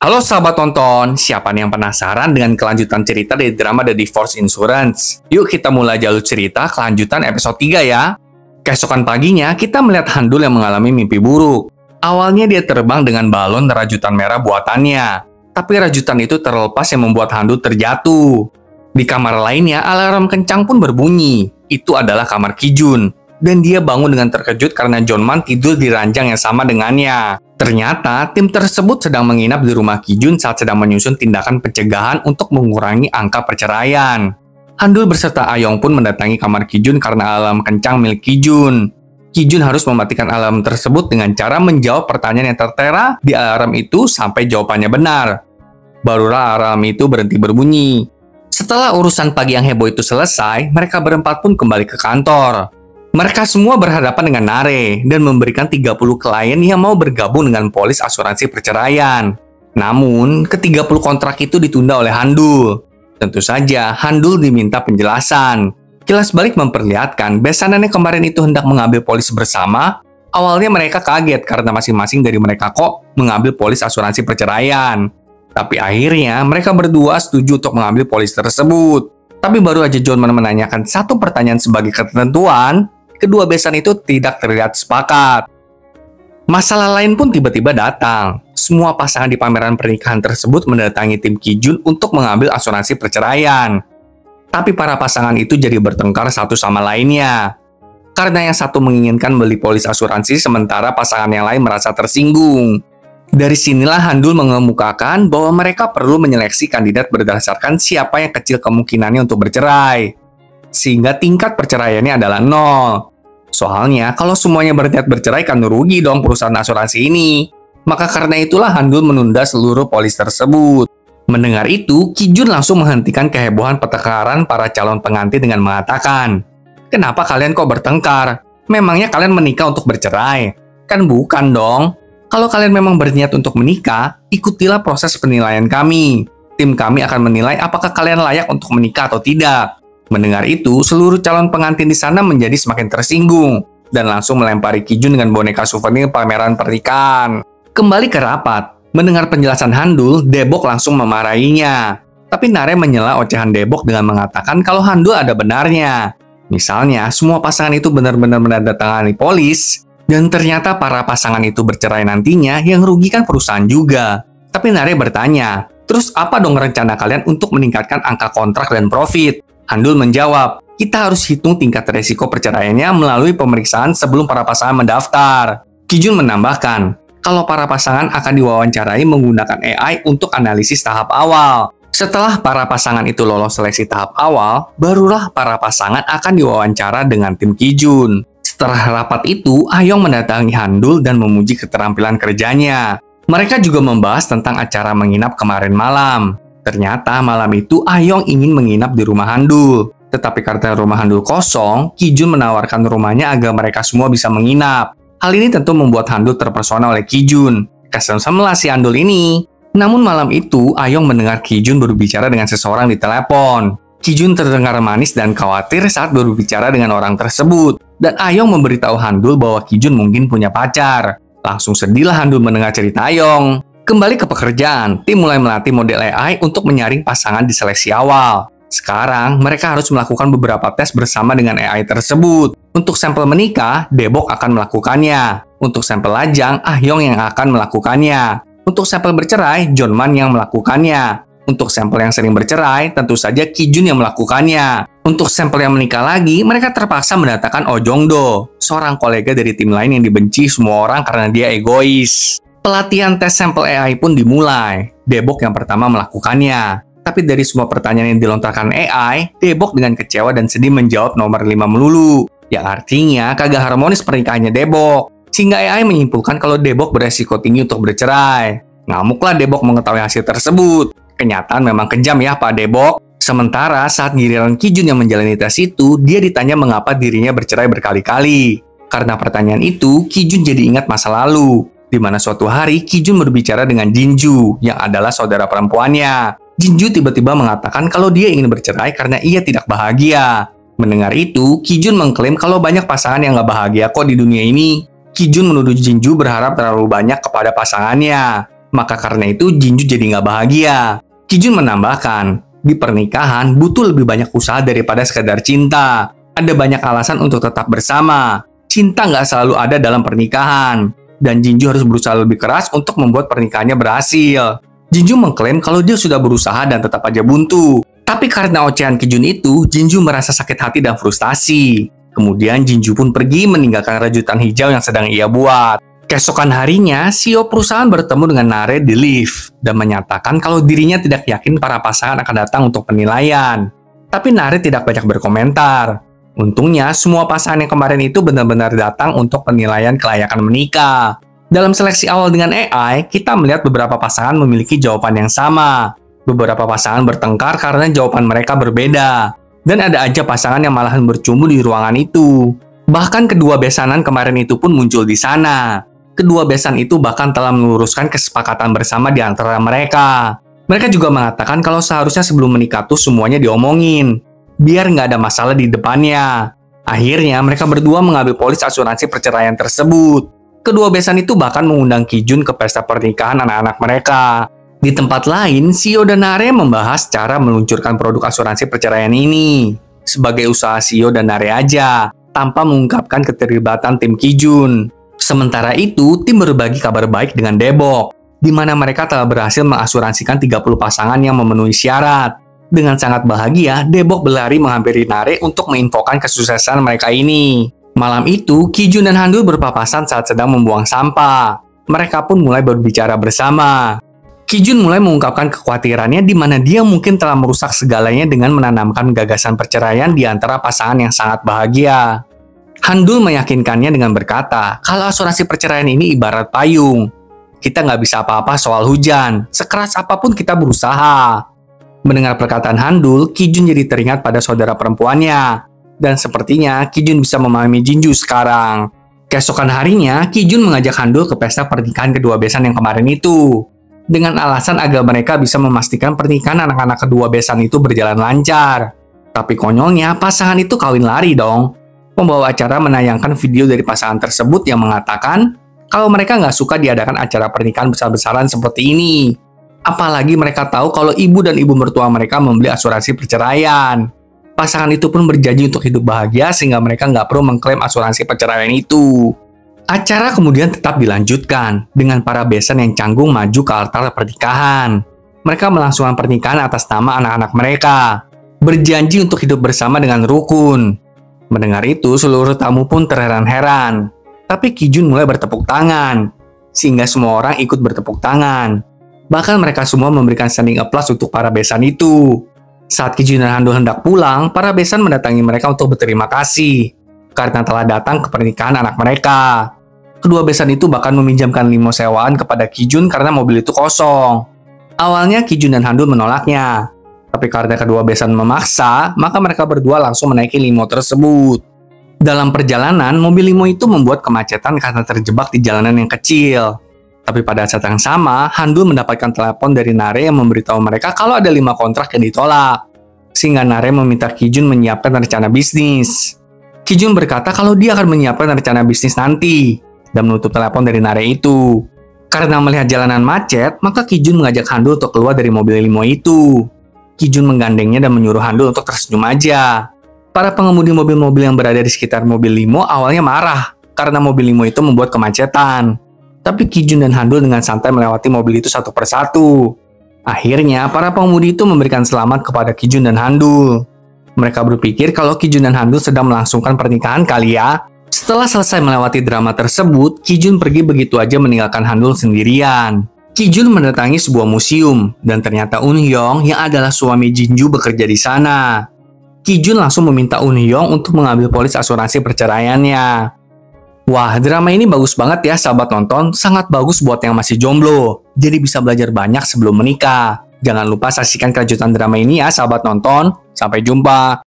Halo sahabat tonton, siapa nih yang penasaran dengan kelanjutan cerita dari drama The Divorce Insurance? Yuk kita mulai jalur cerita kelanjutan episode 3 ya. Keesokan paginya, kita melihat Handul yang mengalami mimpi buruk. Awalnya dia terbang dengan balon rajutan merah buatannya. Tapi rajutan itu terlepas yang membuat Handul terjatuh. Di kamar lainnya, alarm kencang pun berbunyi. Itu adalah kamar Kijun. Dan dia bangun dengan terkejut karena Jeonman tidur di ranjang yang sama dengannya. Ternyata, tim tersebut sedang menginap di rumah Kijun saat sedang menyusun tindakan pencegahan untuk mengurangi angka perceraian. Handul beserta Ayong pun mendatangi kamar Kijun karena alarm kencang milik Kijun. Kijun harus mematikan alarm tersebut dengan cara menjawab pertanyaan yang tertera di alarm itu sampai jawabannya benar. Barulah alarm itu berhenti berbunyi. Setelah urusan pagi yang heboh itu selesai, mereka berempat pun kembali ke kantor. Mereka semua berhadapan dengan Nare dan memberikan 30 klien yang mau bergabung dengan polis asuransi perceraian. Namun, ke-30 kontrak itu ditunda oleh Handul. Tentu saja, Handul diminta penjelasan. Kilas balik memperlihatkan besanan yang kemarin itu hendak mengambil polis bersama. Awalnya mereka kaget karena masing-masing dari mereka kok mengambil polis asuransi perceraian. Tapi akhirnya mereka berdua setuju untuk mengambil polis tersebut. Tapi baru aja Jeonman menanyakan satu pertanyaan sebagai ketentuan, kedua besan itu tidak terlihat sepakat. Masalah lain pun tiba-tiba datang. Semua pasangan di pameran pernikahan tersebut mendatangi tim Kijun untuk mengambil asuransi perceraian. Tapi para pasangan itu jadi bertengkar satu sama lainnya. Karena yang satu menginginkan beli polis asuransi sementara pasangan yang lain merasa tersinggung. Dari sinilah Handul mengemukakan bahwa mereka perlu menyeleksi kandidat berdasarkan siapa yang kecil kemungkinannya untuk bercerai. Sehingga tingkat perceraiannya adalah 0. Soalnya, kalau semuanya berniat bercerai kan rugi dong perusahaan asuransi ini. Maka karena itulah Handul menunda seluruh polis tersebut. Mendengar itu, Kijun langsung menghentikan kehebohan pertengkaran para calon pengantin dengan mengatakan, "Kenapa kalian kok bertengkar? Memangnya kalian menikah untuk bercerai? Kan bukan dong. Kalau kalian memang berniat untuk menikah, ikutilah proses penilaian kami. Tim kami akan menilai apakah kalian layak untuk menikah atau tidak." Mendengar itu, seluruh calon pengantin di sana menjadi semakin tersinggung dan langsung melempari Kijun dengan boneka souvenir pameran pernikahan. Kembali ke rapat, mendengar penjelasan Handul, Daebok langsung memarahinya. Tapi Nare menyela ocehan Daebok dengan mengatakan kalau Handul ada benarnya. Misalnya, semua pasangan itu benar-benar menandatangani polis, dan ternyata para pasangan itu bercerai nantinya yang rugikan perusahaan juga. Tapi Nare bertanya, terus apa dong rencana kalian untuk meningkatkan angka kontrak dan profit? Handul menjawab, kita harus hitung tingkat resiko perceraiannya melalui pemeriksaan sebelum para pasangan mendaftar. Kijun menambahkan, kalau para pasangan akan diwawancarai menggunakan AI untuk analisis tahap awal. Setelah para pasangan itu lolos seleksi tahap awal, barulah para pasangan akan diwawancara dengan tim Kijun. Setelah rapat itu, Ayong mendatangi Handul dan memuji keterampilan kerjanya. Mereka juga membahas tentang acara menginap kemarin malam. Ternyata malam itu Ayong ingin menginap di rumah Handul. Tetapi karena rumah Handul kosong, Kijun menawarkan rumahnya agar mereka semua bisa menginap. Hal ini tentu membuat Handul terpesona oleh Kijun. Kesem-semlah si Handul ini. Namun malam itu, Ayong mendengar Kijun berbicara dengan seseorang di telepon. Kijun terdengar manis dan khawatir saat berbicara dengan orang tersebut. Dan Ayong memberitahu Handul bahwa Kijun mungkin punya pacar. Langsung sedihlah Handul mendengar cerita Ayong. Kembali ke pekerjaan, tim mulai melatih model AI untuk menyaring pasangan di seleksi awal. Sekarang, mereka harus melakukan beberapa tes bersama dengan AI tersebut. Untuk sampel menikah, Daebok akan melakukannya. Untuk sampel lajang, Ayong yang akan melakukannya. Untuk sampel bercerai, Jeonman yang melakukannya. Untuk sampel yang sering bercerai, tentu saja Kijun yang melakukannya. Untuk sampel yang menikah lagi, mereka terpaksa mendatangkan Oh Jong-do, seorang kolega dari tim lain yang dibenci semua orang karena dia egois. Pelatihan tes sampel AI pun dimulai. Daebok yang pertama melakukannya. Tapi dari semua pertanyaan yang dilontarkan AI, Daebok dengan kecewa dan sedih menjawab nomor 5 melulu. Yang artinya kagak harmonis pernikahannya Daebok. Sehingga AI menyimpulkan kalau Daebok beresiko tinggi untuk bercerai. Ngamuklah Daebok mengetahui hasil tersebut. Kenyataan memang kejam ya Pak Daebok. Sementara saat giliran Kijun yang menjalani tes itu, dia ditanya mengapa dirinya bercerai berkali-kali. Karena pertanyaan itu, Kijun jadi ingat masa lalu. Di mana suatu hari Kijun berbicara dengan Jinju yang adalah saudara perempuannya. Jinju tiba-tiba mengatakan kalau dia ingin bercerai karena ia tidak bahagia. Mendengar itu, Kijun mengklaim kalau banyak pasangan yang gak bahagia kok di dunia ini. Kijun menuduh Jinju berharap terlalu banyak kepada pasangannya. Maka karena itu Jinju jadi nggak bahagia. Kijun menambahkan, di pernikahan butuh lebih banyak usaha daripada sekedar cinta. Ada banyak alasan untuk tetap bersama. Cinta nggak selalu ada dalam pernikahan. Dan Jinju harus berusaha lebih keras untuk membuat pernikahannya berhasil. Jinju mengklaim kalau dia sudah berusaha dan tetap aja buntu. Tapi karena ocehan Kijun itu, Jinju merasa sakit hati dan frustasi. Kemudian Jinju pun pergi meninggalkan rajutan hijau yang sedang ia buat. Keesokan harinya, CEO perusahaan bertemu dengan Nare di lift dan menyatakan kalau dirinya tidak yakin para pasangan akan datang untuk penilaian. Tapi Nare tidak banyak berkomentar. Untungnya, semua pasangan yang kemarin itu benar-benar datang untuk penilaian kelayakan menikah. Dalam seleksi awal dengan AI, kita melihat beberapa pasangan memiliki jawaban yang sama. Beberapa pasangan bertengkar karena jawaban mereka berbeda. Dan ada aja pasangan yang malahan bercumbu di ruangan itu. Bahkan kedua besanan kemarin itu pun muncul di sana. Kedua besan itu bahkan telah meluruskan kesepakatan bersama di antara mereka. Mereka juga mengatakan kalau seharusnya sebelum menikah tuh semuanya diomongin, biar nggak ada masalah di depannya. Akhirnya mereka berdua mengambil polis asuransi perceraian tersebut. Kedua besan itu bahkan mengundang Kijun ke pesta pernikahan anak-anak mereka. Di tempat lain, CEO dan Nare membahas cara meluncurkan produk asuransi perceraian ini. Sebagai usaha CEO dan Nare aja, tanpa mengungkapkan keterlibatan tim Kijun. Sementara itu, tim berbagi kabar baik dengan Daebok, di mana mereka telah berhasil mengasuransikan 30 pasangan yang memenuhi syarat. Dengan sangat bahagia, Daebok berlari menghampiri Nare untuk menginfokan kesuksesan mereka ini. Malam itu, Kijun dan Handul berpapasan saat sedang membuang sampah. Mereka pun mulai berbicara bersama. Kijun mulai mengungkapkan kekhawatirannya di mana dia mungkin telah merusak segalanya dengan menanamkan gagasan perceraian di antara pasangan yang sangat bahagia. Handul meyakinkannya dengan berkata, kalau asuransi perceraian ini ibarat payung. Kita nggak bisa apa-apa soal hujan, sekeras apapun kita berusaha. Mendengar perkataan Handul, Kijun jadi teringat pada saudara perempuannya. Dan sepertinya Kijun bisa memahami Jinju sekarang. Keesokan harinya, Kijun mengajak Handul ke pesta pernikahan kedua besan yang kemarin itu. Dengan alasan agar mereka bisa memastikan pernikahan anak-anak kedua besan itu berjalan lancar. Tapi konyolnya, pasangan itu kawin lari dong. Pembawa acara menayangkan video dari pasangan tersebut yang mengatakan kalau mereka nggak suka diadakan acara pernikahan besar-besaran seperti ini. Apalagi mereka tahu kalau ibu dan ibu mertua mereka membeli asuransi perceraian. Pasangan itu pun berjanji untuk hidup bahagia sehingga mereka nggak perlu mengklaim asuransi perceraian itu. Acara kemudian tetap dilanjutkan dengan para besan yang canggung maju ke altar pernikahan. Mereka melangsungkan pernikahan atas nama anak-anak mereka, berjanji untuk hidup bersama dengan rukun. Mendengar itu, seluruh tamu pun terheran-heran. Tapi Kijun mulai bertepuk tangan, sehingga semua orang ikut bertepuk tangan. Bahkan mereka semua memberikan standing applause untuk para besan itu. Saat Kijun dan Handul hendak pulang, para besan mendatangi mereka untuk berterima kasih karena telah datang ke pernikahan anak mereka. Kedua besan itu bahkan meminjamkan limo sewaan kepada Kijun karena mobil itu kosong. Awalnya Kijun dan Handul menolaknya. Tapi karena kedua besan memaksa, maka mereka berdua langsung menaiki limo tersebut. Dalam perjalanan, mobil limo itu membuat kemacetan karena terjebak di jalanan yang kecil. Tapi pada saat yang sama, Handul mendapatkan telepon dari Nare yang memberitahu mereka kalau ada 5 kontrak yang ditolak. Sehingga Nare meminta Kijun menyiapkan rencana bisnis. Kijun berkata kalau dia akan menyiapkan rencana bisnis nanti, dan menutup telepon dari Nare itu. Karena melihat jalanan macet, maka Kijun mengajak Handul untuk keluar dari mobil limo itu. Kijun menggandengnya dan menyuruh Handul untuk tersenyum aja. Para pengemudi mobil-mobil yang berada di sekitar mobil limo awalnya marah karena mobil limo itu membuat kemacetan. Tapi Kijun dan Handul dengan santai melewati mobil itu satu persatu. Akhirnya, para pengemudi itu memberikan selamat kepada Kijun dan Handul. Mereka berpikir kalau Kijun dan Handul sedang melangsungkan pernikahan kali ya. Setelah selesai melewati drama tersebut, Kijun pergi begitu aja meninggalkan Handul sendirian. Kijun mendatangi sebuah museum, dan ternyata Eun-hyung yang adalah suami Jinju bekerja di sana. Kijun langsung meminta Eun-hyung untuk mengambil polis asuransi perceraiannya. Wah, drama ini bagus banget ya sahabat nonton, sangat bagus buat yang masih jomblo. Jadi bisa belajar banyak sebelum menikah. Jangan lupa saksikan kelanjutan drama ini ya sahabat nonton. Sampai jumpa.